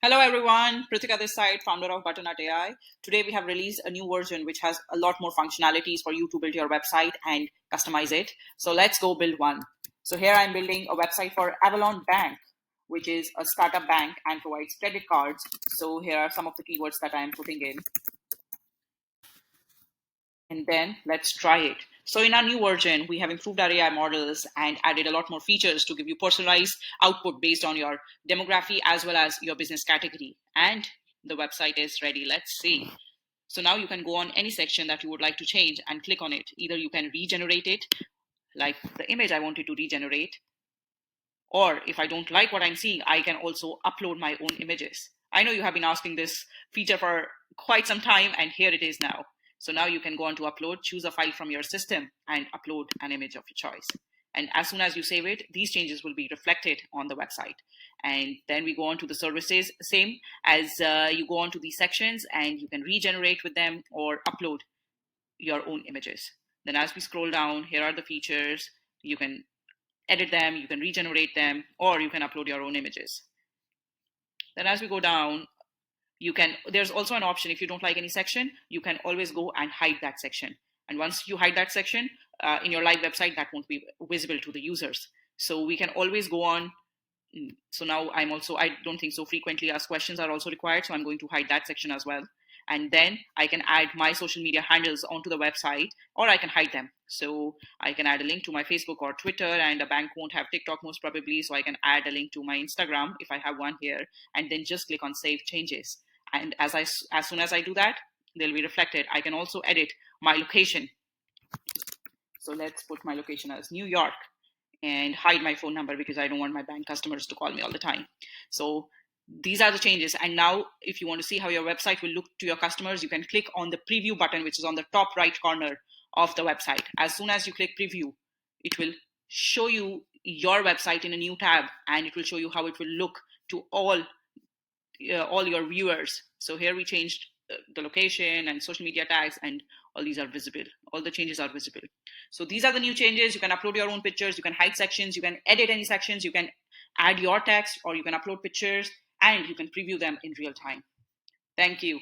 Hello everyone, Pritika this side, founder of Butternut AI. Today we have released a new version which has a lot more functionalities for you to build your website and customize it. So let's go build one. So here I'm building a website for Avalon Bank, which is a startup bank and provides credit cards. So here are some of the keywords that I'm putting in. And then let's try it. So in our new version, we have improved our AI models and added a lot more features to give you personalized output based on your demography as well as your business category. And the website is ready. Let's see. So now you can go on any section that you would like to change and click on it. Either you can regenerate it, like the image I wanted to regenerate, or if I don't like what I'm seeing, I can also upload my own images. I know you have been asking this feature for quite some time, and here it is now. So now you can go on to upload, choose a file from your system, and upload an image of your choice. And as soon as you save it, these changes will be reflected on the website. And then we go on to the services, same as you go on to these sections, and you can regenerate with them or upload your own images. Then as we scroll down, here are the features. You can edit them, you can regenerate them, or you can upload your own images. Then as we go down, there's also an option if you don't like any section, you can always go and hide that section. And once you hide that section in your live website, that won't be visible to the users. So we can always go on. So now I don't think so frequently asked questions are also required. So I'm going to hide that section as well. And then I can add my social media handles onto the website, or I can hide them. So I can add a link to my Facebook or Twitter, and a bank won't have TikTok most probably. So I can add a link to my Instagram if I have one here, and then just click on Save Changes. And as soon as I do that, they'll be reflected. I can also edit my location. So let's put my location as New York and hide my phone number because I don't want my bank customers to call me all the time. So these are the changes. And now if you want to see how your website will look to your customers, you can click on the preview button, which is on the top right corner of the website. As soon as you click preview, it will show you your website in a new tab, and it will show you how it will look to all your viewers. So here we changed the location and social media tags, and all these are visible. All the changes are visible. So these are the new changes. You can upload your own pictures, you can hide sections, you can edit any sections, you can add your text, or you can upload pictures, and you can preview them in real time. Thank you.